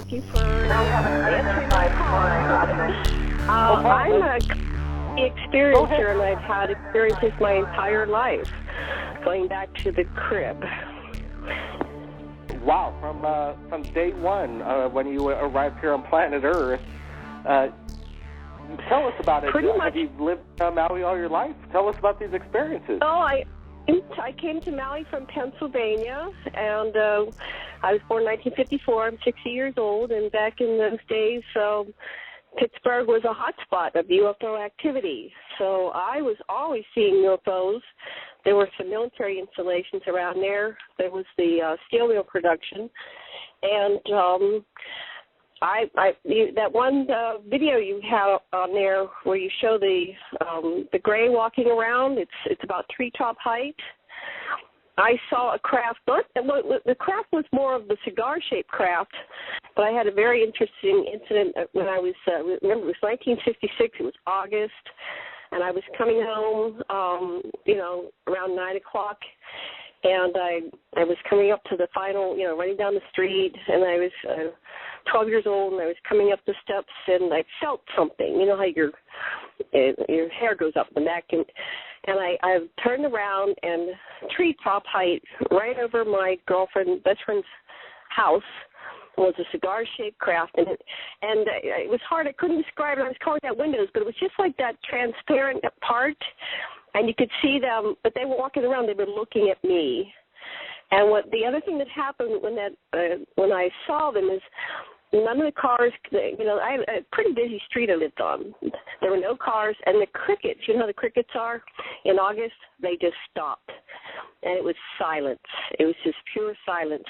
Thank you for answering my call. I'm a experiencer, and I've had experiences my entire life, going back to the crib. Wow, from day one, when you arrived here on planet Earth, tell us about it. Pretty much. Have you lived Maui all your life? Tell us about these experiences. Oh, I came to Maui from Pennsylvania, and I was born in 1954. I'm 60 years old, and back in those days, Pittsburgh was a hotspot of UFO activity. So I was always seeing UFOs. There were some military installations around there. There was the steel wheel production, and that one video you have on there where you show the gray walking around, it's about treetop height. I saw a craft, the craft was more of the cigar-shaped craft, but I had a very interesting incident when I was, remember it was 1956, it was August, and I was coming home, around 9 o'clock, and I was coming up to the final, running down the street, and I was 12 years old, and I was coming up the steps, and I felt something. You know how your hair goes up the neck, and I turned around, and treetop height, right over my best friend's house, was a cigar-shaped craft, and it was hard. I couldn't describe it. I was calling out windows, but it was just like that transparent part, and you could see them, but they were walking around. They were looking at me. And the other thing that happened when I saw them is none of the cars, I had a pretty busy street I lived on. There were no cars, and the crickets, you know how the crickets are in August? They just stopped, and it was silence. It was just pure silence,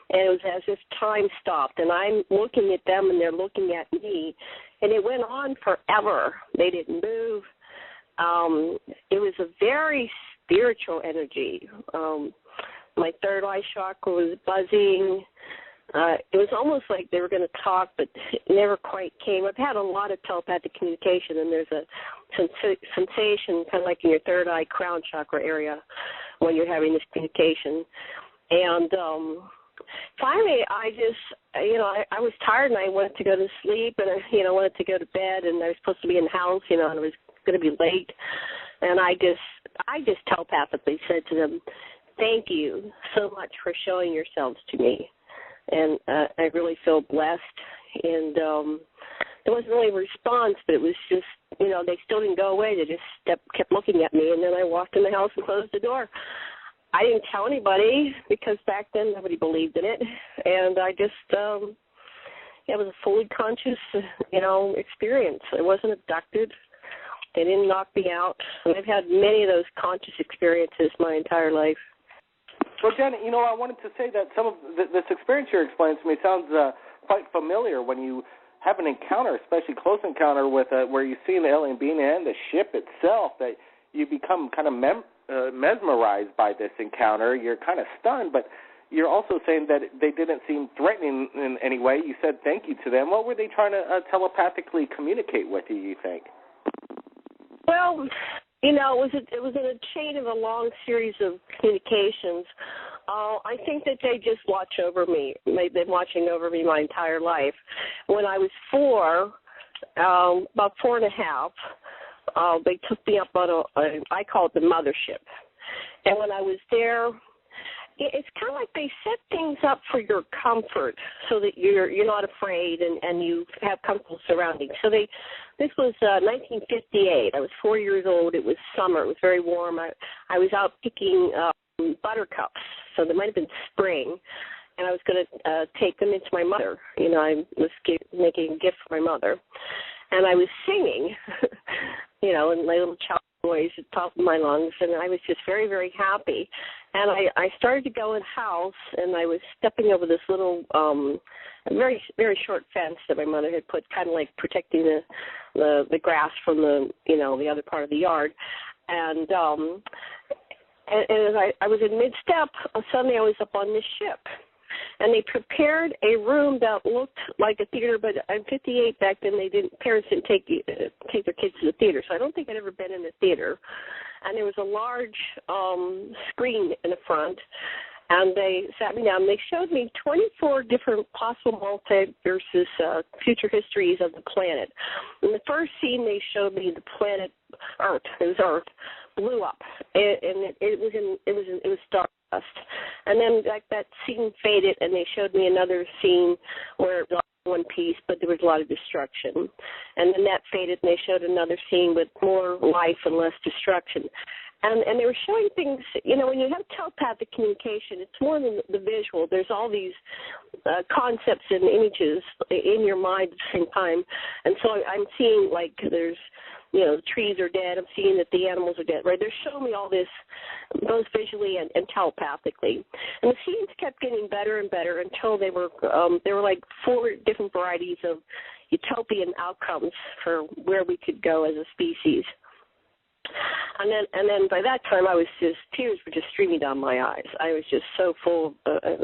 and it was as if time stopped, and I'm looking at them, and they're looking at me, and it went on forever. They didn't move. It was a very spiritual energy. My third eye chakra was buzzing. It was almost like they were going to talk, but it never quite came. I've had a lot of telepathic communication, and there's a sensation kind of like in your third eye crown chakra area when you're having this communication. And finally, I was tired, and I wanted to go to sleep, and I wanted to go to bed, and I was supposed to be in the house, and I was going to be late. And I just telepathically said to them, "Thank you so much for showing yourselves to me." And I really feel blessed. And there wasn't really a response, but it was just, they still didn't go away. They just kept looking at me. And then I walked in the house and closed the door. I didn't tell anybody because back then nobody believed in it. And I just, it was a fully conscious, experience. I wasn't abducted. They didn't knock me out. And I've had many of those conscious experiences my entire life. Well, Jen, I wanted to say that some of this experience you're explaining to me sounds quite familiar when you have an encounter, especially close encounter with where you see an alien being and the ship itself, that you become kind of mesmerized by this encounter. You're kind of stunned, but you're also saying that they didn't seem threatening in any way. You said thank you to them. What were they trying to telepathically communicate with you think? Well, it was in a chain of a long series of communications. I think that they just watch over me. They've been watching over me my entire life. When I was 4, about 4 and a half, they took me up on I call it the mothership. And when I was there, it's kind of like they set things up for your comfort so that you're not afraid and you have comfortable surroundings. So this was 1958. I was 4 years old. It was summer. It was very warm. I was out picking buttercups, so there might have been spring, and I was going to take them into my mother. I was making a gift for my mother, and I was singing, in my little child voice at the top of my lungs, and I was just very, very happy. And I started to go in the house, and I was stepping over this little, very, very short fence that my mother had put, kind of like protecting the grass from the other part of the yard. And as I was in mid-step, suddenly I was up on this ship. And they prepared a room that looked like a theater, but I'm 58 back then. Parents didn't take their kids to the theater, so I don't think I'd ever been in a theater. And there was a large screen in the front, And they sat me down. They showed me 24 different possible multiverses, future histories of the planet. In the first scene, they showed me the planet Earth. It was Earth, blew up, and it was stardust. And then like that scene faded, and they showed me another scene where it was one piece, but there was a lot of destruction. And then that faded, and they showed another scene with more life and less destruction. And they were showing things, you know, when you have telepathic communication, it's more than the visual. There's all these concepts and images in your mind at the same time. And so I'm seeing, like, there's, you know, the trees are dead. I'm seeing that the animals are dead, right? They're showing me all this, both visually and telepathically. And the scenes kept getting better and better until they were like 4 different varieties of utopian outcomes for where we could go as a species. And then by that time, tears were just streaming down my eyes. I was just so full,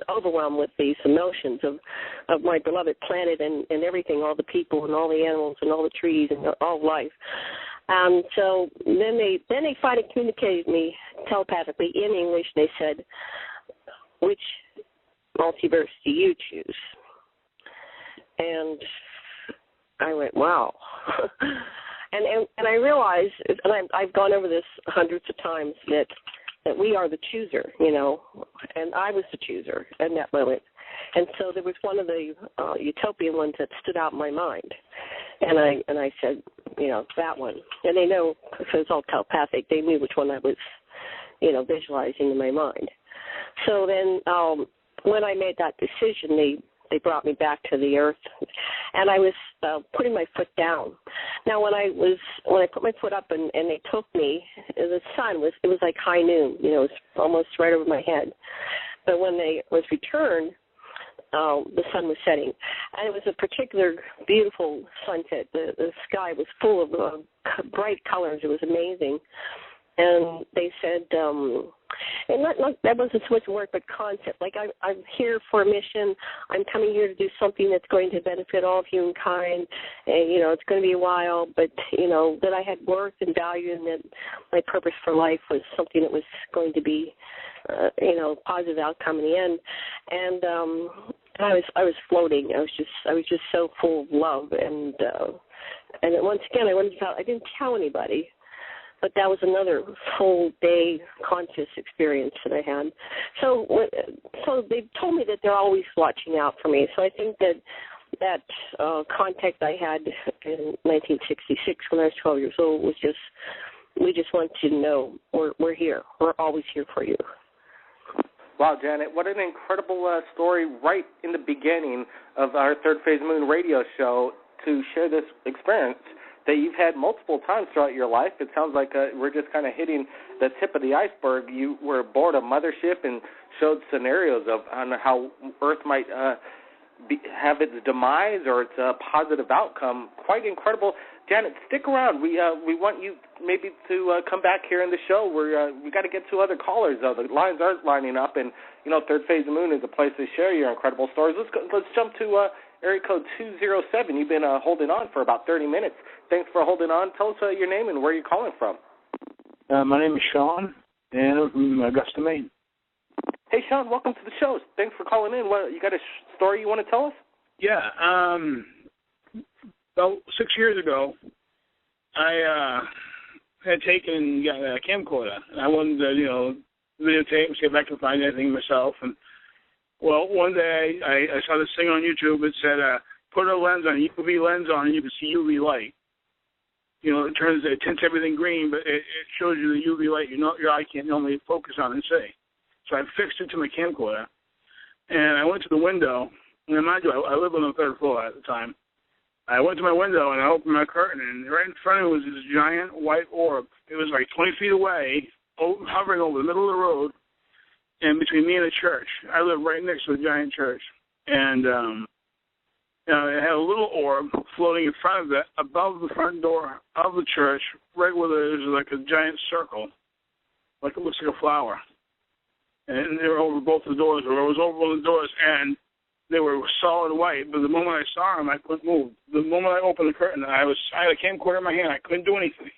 overwhelmed with these emotions of my beloved planet and everything, all the people and all the animals and all the trees and all life. So then they finally communicated me telepathically in English. They said, "Which multiverse do you choose?" And I went, "Wow." And I realized, and I've gone over this hundreds of times, that we are the chooser, you know, and I was the chooser in that moment. And so there was one of the utopian ones that stood out in my mind, and I said, you know, that one. And they know, because it was all telepathic, they knew which one I was, you know, visualizing in my mind. So then when I made that decision, they brought me back to the earth, and I was putting my foot down. Now, when I put my foot up and they took me, the sun was like high noon, you know, it was almost right over my head. But when they was returned, the sun was setting, and it was a particular beautiful sunset. The sky was full of bright colors. It was amazing. And they said, and that wasn't so much work, but concept. Like, I'm here for a mission. I'm coming here to do something that's going to benefit all of humankind. And, you know, it's going to be a while, but, you know, that I had worth and value, and that my purpose for life was something that was going to be, you know, positive outcome in the end. And I was floating. I was just so full of love. And once again, I didn't tell anybody. But that was another full day conscious experience that I had. So they told me that they're always watching out for me. So I think that contact I had in 1966 when I was 12 years old was just, we just want you to know we're here. We're always here for you. Wow, Janet, what an incredible story right in the beginning of our Third Phase Moon radio show to share this experience that you've had multiple times throughout your life. It sounds like we're just kind of hitting the tip of the iceberg. You were aboard a mothership and showed scenarios on how Earth might have its demise or its positive outcome. Quite incredible. Janet, stick around. We want you maybe to come back here in the show. We got to get to other callers, though. The lines aren't lining up, and, you know, Third Phase of the Moon is a place to share your incredible stories. Let's jump to area code 207. You've been holding on for about 30 minutes. Thanks for holding on. Tell us your name and where you're calling from. My name is Sean, and I'm from Augusta, Maine. Hey, Sean, welcome to the show. Thanks for calling in. You got a story you want to tell us? Yeah. About 6 years ago, I had taken a camcorder, and I wanted to, you know, videotape and see if I could find anything myself. And, well, one day I saw this thing on YouTube. It said, put a lens on, UV lens on, and you can see UV light. You know, it tints everything green, but it shows you the UV light your eye can't normally focus on and see. So I fixed it to my camcorder, and I went to the window. And mind you, I lived on the 3rd floor at the time. I went to my window, and I opened my curtain, and right in front of it was this giant white orb. It was like 20 feet away, hovering over the middle of the road, and between me and a church. I live right next to a giant church. And it had a little orb floating in front of it, above the front door of the church, right where there's like a giant circle, like it looks like a flower. And they were over both the doors, or it was over both the doors, and they were solid white. But the moment I saw them, I couldn't move. The moment I opened the curtain, I had a camcorder in my hand. I couldn't do anything.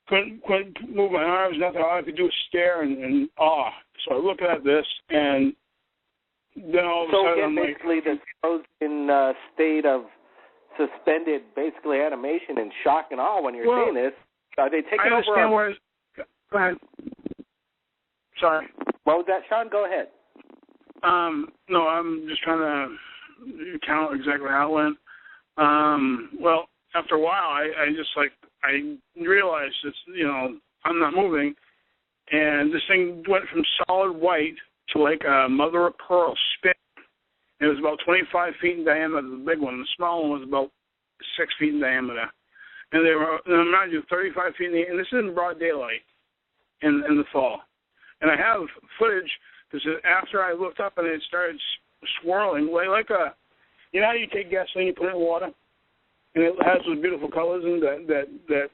Couldn't move my arms, nothing. All I could do was stare in awe. So I'm looking at this, and then all of a sudden I'm like... basically the show's in state of suspended, basically, animation and shock and awe when you're seeing this. Are they taking over? I understand where... Go ahead. Sorry. What was that, Sean? Go ahead. No, I'm just trying to count exactly how it went. Well, after a while, I realized it's, I'm not moving, and this thing went from solid white to like a mother of pearl spin. It was about 25 feet in diameter, the big one. The small one was about 6 feet in diameter. And they were, mind you, 35 feet in the air, and this is in broad daylight in the fall. And I have footage, because after I looked up and it started swirling, like a, you know how you take gasoline, you put it in water, and it has those beautiful colors in that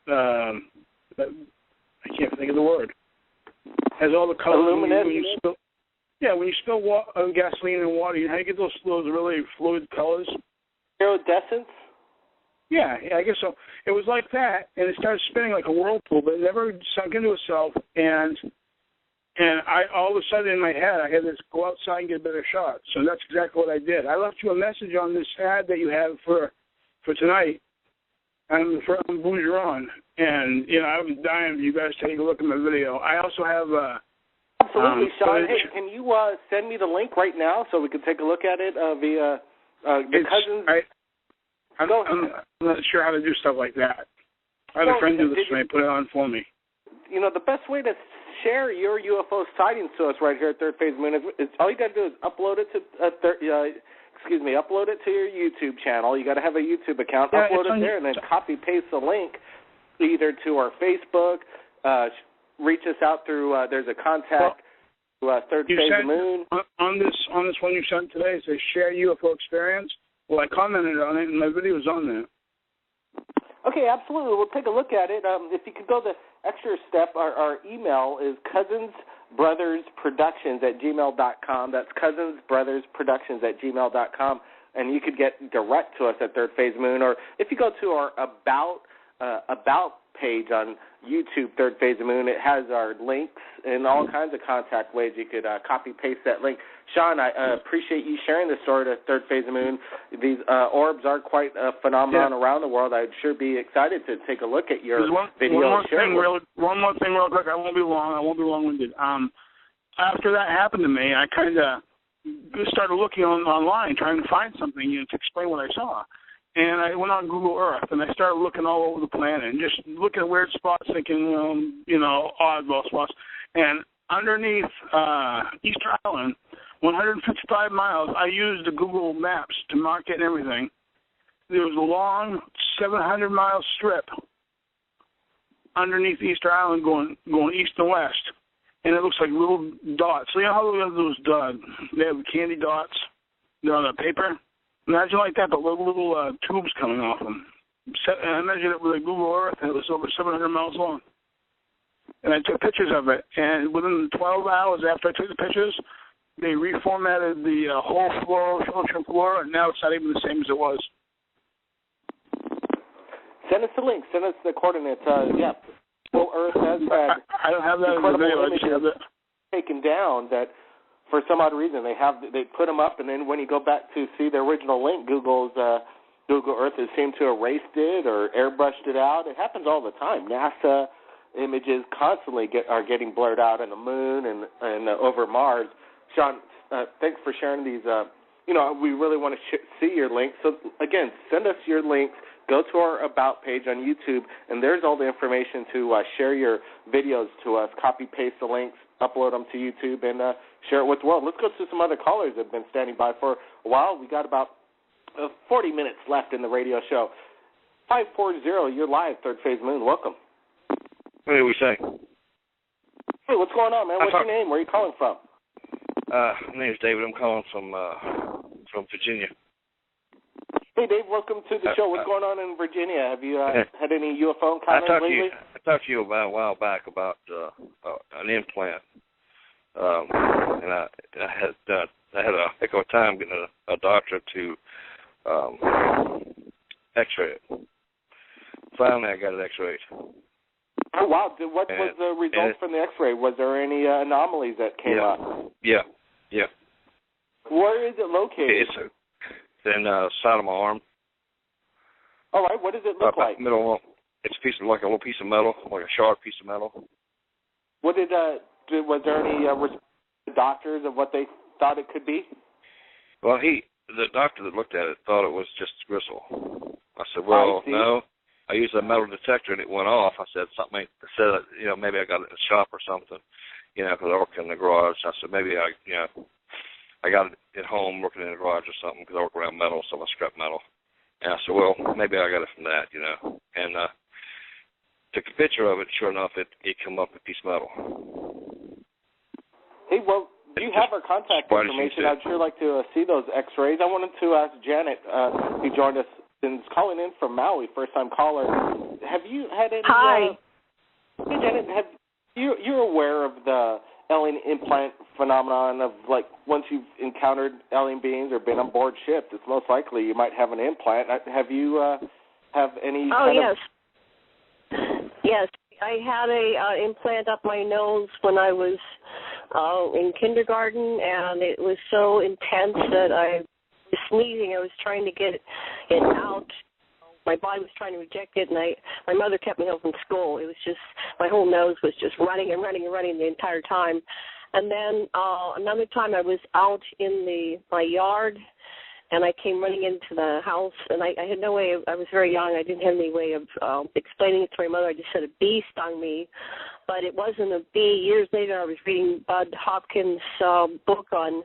I can't think of the word. Has all the colors. Illuminated. When you spill gasoline in water, you know how you get those really fluid colors? Iridescence? Yeah, I guess so. It was like that, and it started spinning like a whirlpool, but it never sunk into itself. And I all of a sudden in my head, I had to go outside and get a better shot. So that's exactly what I did. I left you a message on this ad that you have for tonight. I'm from Bougeron, and I was dying for you guys to take a look at my video. I also have absolutely, Sean. Hey, can you send me the link right now so we can take a look at it via the Cousins? I'm not sure how to do stuff like that. I had a friend do this for me, put it on for me. The best way to share your UFO sightings to us right here at Third Phase Moon is all you got to do is upload it to your YouTube channel. You got to have a YouTube account. Upload it there, and then copy paste the link either to our Facebook. Reach us out through. There's a contact. Third Phase Moon. On this one you sent today, it says share UFO experience. Well, I commented on it, and my video is on there. Okay, absolutely. We'll take a look at it. If you could go the extra step, our email is cousinsbrothersproductions@gmail.com. That's cousinsbrothersproductions@gmail.com, and you could get direct to us at Third Phase Moon. Or if you go to our about page on YouTube, Third Phase Moon, it has our links and all kinds of contact ways you could copy-paste that link. Sean, I appreciate you sharing the story to Third Phase Moon. These orbs are quite a phenomenon around the world. I'd sure be excited to take a look at your video. One more thing real quick. I won't be long. I won't be long-winded. After that happened to me, I kind of started looking online, trying to find something to explain what I saw. And I went on Google Earth, and I started looking all over the planet and just looking at weird spots, thinking, oddball spots. And underneath Easter Island, 155 miles, I used the Google Maps to mark it and everything. There was a long 700-mile strip underneath Easter Island going east and west, and it looks like little dots. So you know how we have those, they have candy dots on the paper? Imagine like that, but little tubes coming off them. And I measured it with a Google Earth, and it was over 700 miles long. And I took pictures of it, and within 12 hours after I took the pictures, they reformatted the whole ocean floor, and now it's not even the same as it was. Send us the link. Send us the coordinates. Full Earth has had I don't have that in the video. I just have it taken down that for some odd reason they put them up, and then when you go back to see the original link, Google Earth has seemed to have erased it or airbrushed it out. It happens all the time. NASA images constantly are getting blurred out on the moon and over Mars. Sean, thanks for sharing these. We really want to see your links. So again, send us your links. Go to our About page on YouTube, and there's all the information to share your videos to us. Copy paste the links, upload them to YouTube, and share it with the world. Let's go to some other callers that have been standing by for a while. We got about 40 minutes left in the radio show. 540, you're live, Third Phase Moon. Welcome. What do we say? Hey, what's going on, man? What's your name? Where are you calling from? My name's David. I'm calling from Virginia. Hey, Dave. Welcome to the show. What's going on in Virginia? Have you had any UFO encounters lately? I talked to you about a while back about an implant, and I had a heck of a time getting a doctor to X-ray it. Finally, I got it X-rayed. Oh, wow. What was the result from the X-ray? Was there any anomalies that came up? Yeah. Where is it located? It's in the side of my arm. All right. What does it look like? Middle. It's a little piece of metal, like a sharp piece of metal. What was there any doctors of what they thought it could be? Well, the doctor that looked at it thought it was just gristle. I said, well, no. I used a metal detector and it went off. I said maybe I got it in the shop or something, because I work in the garage. I said maybe I got it at home working in the garage or something because I work around metal, so I scrap metal. And I said, well, maybe I got it from that, and took a picture of it. Sure enough, it come up a piece of metal. Hey, well, do you have our contact information? I'd sure like to see those X-rays. I wanted to ask Janet, who joined us and is calling in from Maui, first-time caller. Have you had any? Hi. Hey, Janet, you're aware of the alien implant phenomenon of, like, once you've encountered alien beings or been on board ship, it's most likely you might have an implant. Have you have any? Yes. I had a implant up my nose when I was in kindergarten, and it was so intense that I was sneezing. I was trying to get it out. My body was trying to reject it, and my mother kept me home from school. It was just, my whole nose was just running the entire time. And then another time I was out in my yard, and I came running into the house, and I had no way I was very young. I didn't have any way of explaining it to my mother. I just said a bee stung me, but it wasn't a bee. Years later, I was reading Bud Hopkins' book on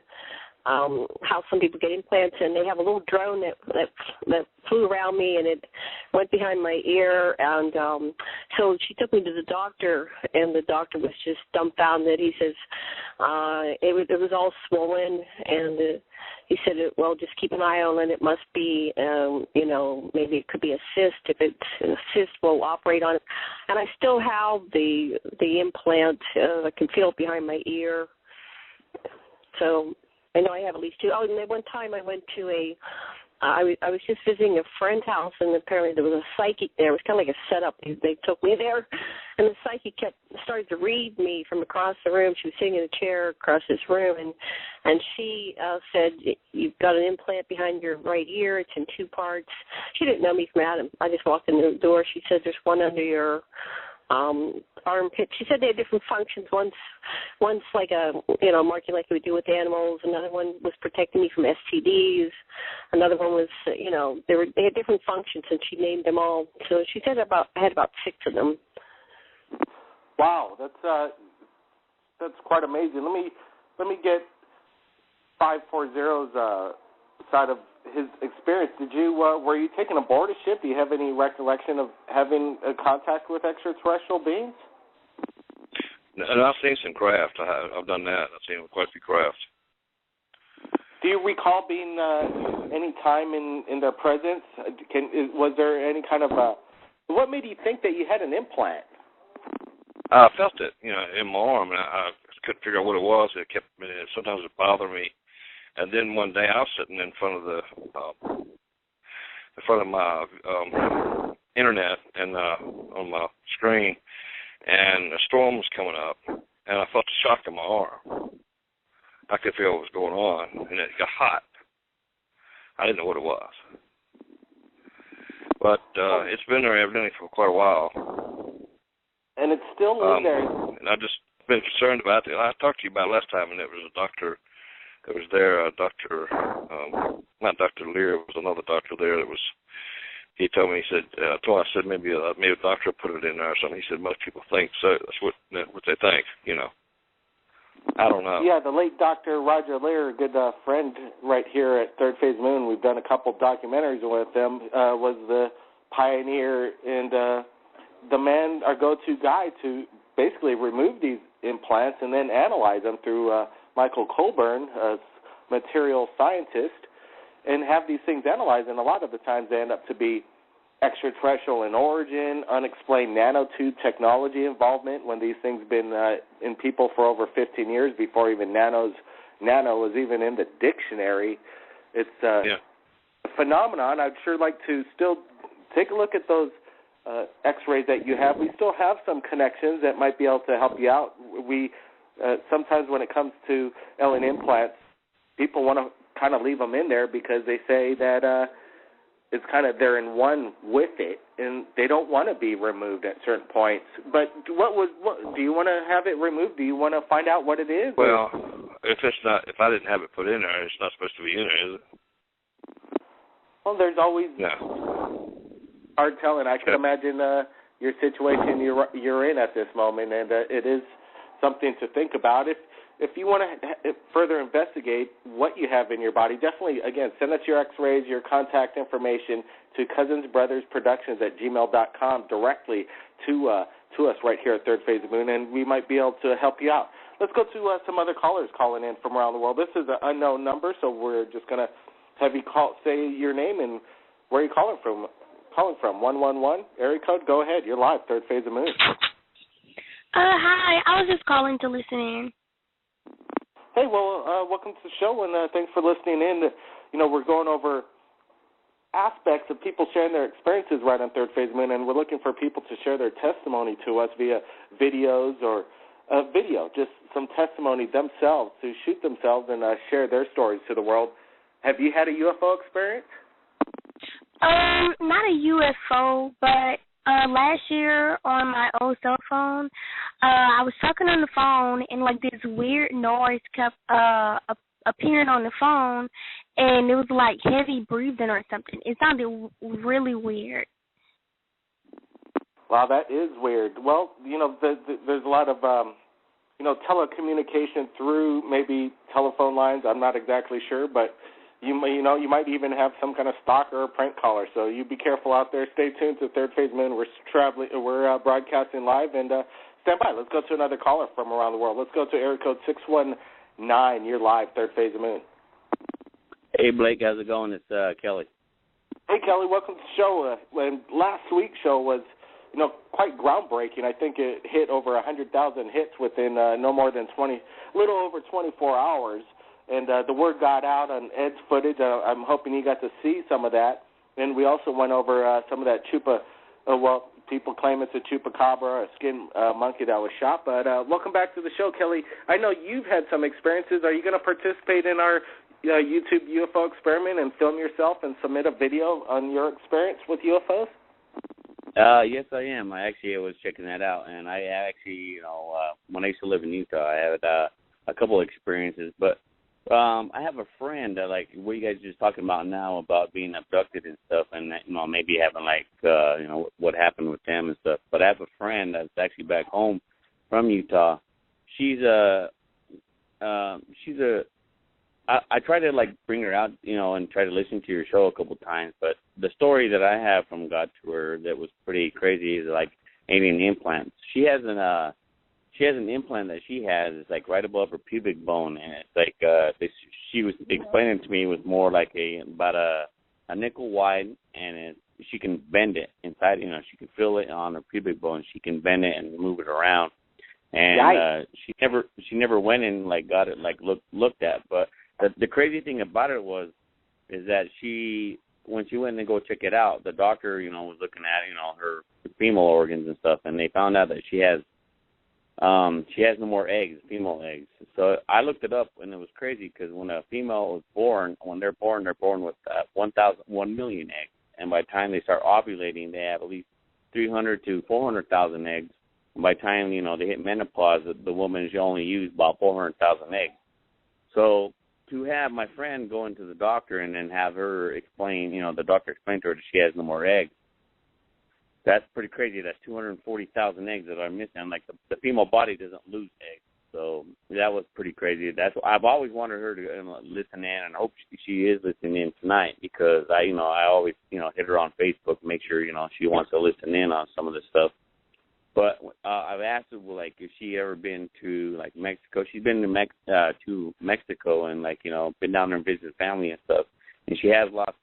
how some people get implants, and they have a little drone that flew around me, and it went behind my ear, and so she took me to the doctor, and the doctor was just dumbfounded. He says it was all swollen, and he said, well, just keep an eye on it. It must be, maybe it could be a cyst. If it's a cyst, we'll operate on it. And I still have the implant. I can feel it behind my ear. So I know I have at least two. Oh, and then one time I went to I was just visiting a friend's house, and apparently there was a psychic there. It was kind of like a setup. They took me there, and the psychic started to read me from across the room. She was sitting in a chair across this room, and she said, you've got an implant behind your right ear. It's in two parts. She didn't know me from Adam. I just walked in the door. She said, there's one under your armpit. She said they had different functions. One's like a, marking like you would do with animals. Another one was protecting me from STDs. Another one was, they had different functions, and she named them all. So she said I had about 6 of them. Wow, that's quite amazing. Let me get 540's side of his experience. Were you taken aboard a ship? Do you have any recollection of having contact with extraterrestrial beings? No, I've seen some craft. I've done that. I've seen quite a few craft. Do you recall being any time in their presence? Was there any kind of what made you think that you had an implant? I felt it, in my arm, and I couldn't figure out what it was. Sometimes it bothered me. And then one day I was sitting in front of my internet and on my screen, and a storm was coming up, and I felt a shock in my arm. I could feel what was going on, and it got hot. I didn't know what it was. But it's been there evidently for quite a while. And it's still in there. And I've just been concerned about it. I talked to you about it last time, and it was a doctor. It was there, not Dr. Lear, it was another doctor there that was, he told me, I said maybe a doctor put it in there or something. He said most people think so. That's what they think, I don't know. Yeah, the late Dr. Roger Lear, a good friend right here at Third Phase Moon, we've done a couple documentaries with him, was the pioneer and the man, our go-to guy to basically remove these implants and then analyze them through Michael Colburn, a material scientist, and have these things analyzed, and a lot of the times they end up to be extraterrestrial in origin, unexplained nanotube technology involvement when these things been in people for over 15 years before even nano was even in the dictionary. It's a phenomenon. I'd sure like to still take a look at those X-rays that you have, we still have some connections that might be able to help you out. We sometimes when it comes to alien implants, people want to kind of leave them in there because they say that it's kind of they're in one with it, and they don't want to be removed at certain points. But what do you want to have it removed? Do you want to find out what it is? Well, if I didn't have it put in there, it's not supposed to be in there, is it? Well, there's always hard telling. I can imagine your situation you're in at this moment, and it is something to think about. If you want to further investigate what you have in your body, definitely, again, send us your X-rays, your contact information to cousinsbrothersproductions@gmail.com directly to us right here at Third Phase of Moon, and we might be able to help you out. Let's go to some other callers calling in from around the world. This is an unknown number, so we're just going to have you say your name and where you're calling from. 111 area code. Go ahead. You're live. Third Phase of Moon. Hi. I was just calling to listen in. Hey, well, welcome to the show, and thanks for listening in. We're going over aspects of people sharing their experiences right on Third Phase Moon, and we're looking for people to share their testimony to us via videos or video, just some testimony themselves, to shoot themselves and share their stories to the world. Have you had a UFO experience? Not a UFO, but last year on my old cell phone, I was talking on the phone, and like this weird noise kept appearing on the phone, and it was like heavy breathing or something. It sounded really weird. Wow, that is weird. Well, there's a lot of telecommunication through maybe telephone lines. I'm not exactly sure, but you might even have some kind of stalker or prank caller. So you be careful out there. Stay tuned to Third Phase Moon. We're broadcasting live, and stand by. Let's go to another caller from around the world. Let's go to area code 619. You're live, Third Phase of Moon. Hey, Blake. How's it going? It's Kelly. Hey, Kelly. Welcome to the show. And last week's show was, quite groundbreaking. I think it hit over 100,000 hits within no more than little over 24 hours. And the word got out on Ed's footage. I'm hoping you got to see some of that. And we also went over some of that people claim it's a chupacabra, a skin monkey that was shot. But welcome back to the show, Kelly. I know you've had some experiences. Are you going to participate in our YouTube UFO experiment and film yourself and submit a video on your experience with UFOs? Yes, I am. I was checking that out. And I actually, when I used to live in Utah, I had a couple of experiences. But I have a friend that, like, what you guys are just talking about now about being abducted and stuff, and maybe having what happened with them and stuff. But I have a friend that's actually back home from Utah. I try to bring her out, and try to listen to your show a couple times. But the story that I have from God to her that was pretty crazy is alien implants. She has an implant that she has. It's right above her pubic bone, and it's she was explaining to me it was more like about a nickel wide, and she can bend it inside. She can feel it on her pubic bone. She can bend it and move it around. And she never went and got it looked at. But the crazy thing about it is that when she went to go check it out, the doctor was looking at her female organs and stuff, and they found out that she has no more eggs, female eggs. So I looked it up, and it was crazy because when a female is born, they're born with 1 million eggs. And by the time they start ovulating, they have at least 300 to 400,000 eggs. And by the time, they hit menopause, the woman should only use about 400,000 eggs. So to have my friend go into the doctor and then have her explain, the doctor explained to her that she has no more eggs, that's pretty crazy. That's 240,000 eggs that are missing. The female body doesn't lose eggs. So that was pretty crazy. I've always wanted her to listen in, and I hope she is listening in tonight because I always hit her on Facebook, make sure she wants to listen in on some of this stuff. But I've asked her if she ever been to Mexico. She's been to Mexico and been down there and visited family and stuff. And she has lost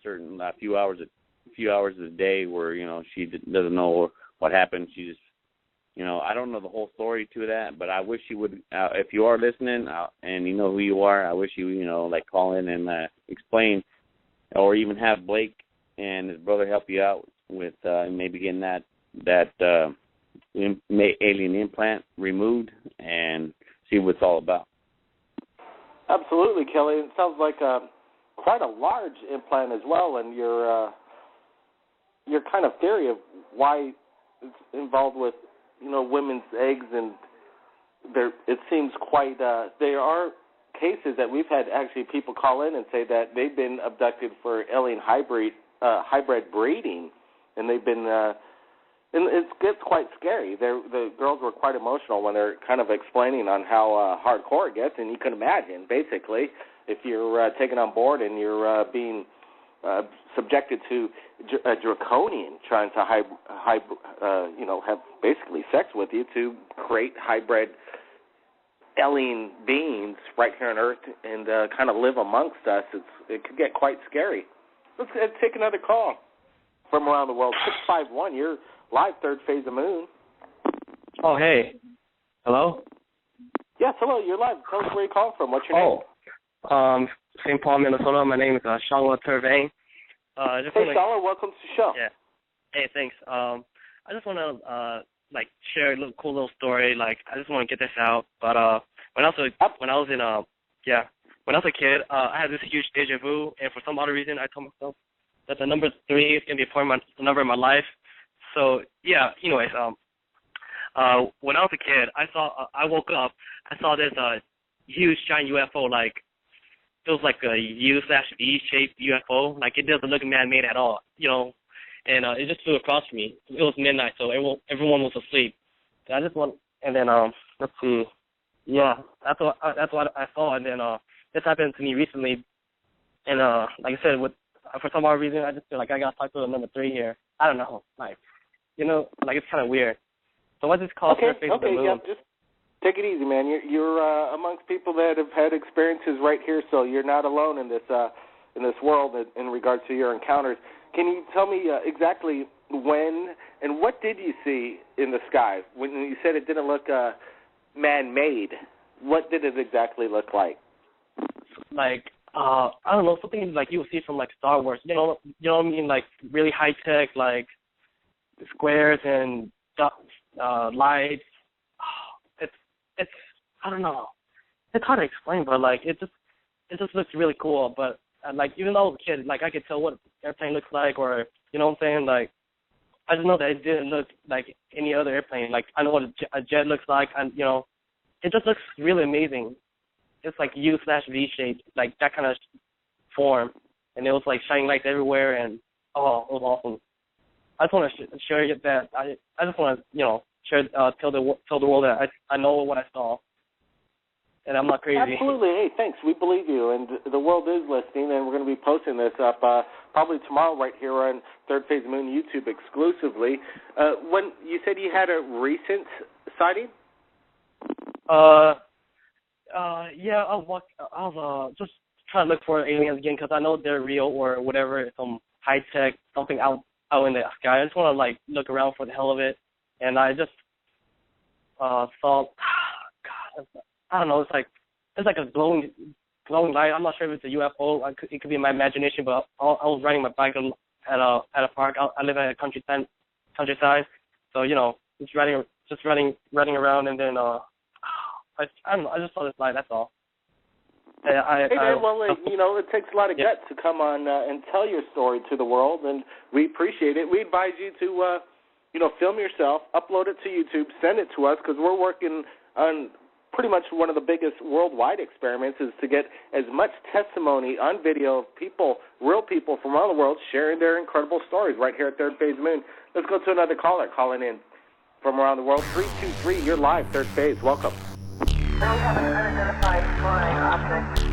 certain few hours a day where she doesn't know what happened. She just I don't know the whole story to that, but I wish you would. If you are listening and you know who you are, I wish you call in and explain, or even have Blake and his brother help you out with maybe getting that alien implant removed and see what it's all about. Absolutely, Kelly. It sounds like quite a large implant as well, and your kind of theory of why it's involved with women's eggs, and it seems quite. There are cases that we've had actually people call in and say that they've been abducted for alien hybrid breeding, and they've been. And it gets quite scary. The girls were quite emotional when they're kind of explaining on how hardcore it gets, and you can imagine, basically, if you're taken on board and you're being subjected to a draconian trying to have basically sex with you to create hybrid alien beings right here on Earth and kind of live amongst us. It could get quite scary. Let's take another call from around the world. 651, you're live, third phase of Moon. Oh, hey. Hello? Yes, hello, you're live. Tell us where you call from. What's your name? St. Paul, Minnesota. My name is Shangwa Tervain. Shangwa, welcome to the show. Yeah. Hey, thanks. I just want to share a cool little story. I just want to get this out. But when I was a kid, I had this huge deja vu, and for some other reason, I told myself that the number 3 is gonna be the number of my life. So yeah. Anyways, when I was a kid, I woke up, I saw this huge giant UFO. It was like a U/V-shaped UFO. It doesn't look man-made at all, And it just flew across me. It was midnight, so everyone was asleep. And let's see. Yeah, that's what I saw. And then this happened to me recently. And like I said, for some odd reason, I just feel like I got stuck to the number 3 here. I don't know. It's kind of weird. So what's this called? Okay, yeah, just take it easy, man. You're amongst people that have had experiences right here, so you're not alone in this world in regards to your encounters. Can you tell me exactly when and what did you see in the sky? When you said it didn't look man-made, what did it exactly look like? I don't know, something you would see from Star Wars. You know what I mean? Really high tech, squares and lights. It's I don't know. It's hard to explain, but it just looks really cool. But even though I was a kid, I could tell what an airplane looks like, or you know what I'm saying? I just know that it didn't look like any other airplane. I know what a jet looks like, and it just looks really amazing. It's U/V shaped, that kind of form, and it was shining lights everywhere, and it was awesome. I just want to share that. I just want to share tell the world that I know what I saw, and I'm not crazy. Absolutely. Hey, thanks. We believe you, and the world is listening, and we're going to be posting this up probably tomorrow right here on Third Phase Moon YouTube exclusively. When you said you had a recent sighting? Yeah, I was just trying to look for aliens again because I know they're real or whatever, some high tech, something out in the sky. I just want to look around for the hell of it, and I just saw. God, I don't know. It's like a glowing light. I'm not sure if it's a UFO. It could be my imagination, but I was riding my bike at a park. I live at a countryside, so just riding around, and then I don't know. I just saw this light. That's all. Hey, man, it takes a lot of guts to come on and tell your story to the world, and we appreciate it. We advise you to, film yourself, upload it to YouTube, send it to us, because we're working on pretty much one of the biggest worldwide experiments is to get as much testimony on video of people, real people from around the world, sharing their incredible stories right here at Third Phase Moon. Let's go to another caller calling in from around the world. 323, you're live, Third Phase. Welcome. We have an unidentified flying object.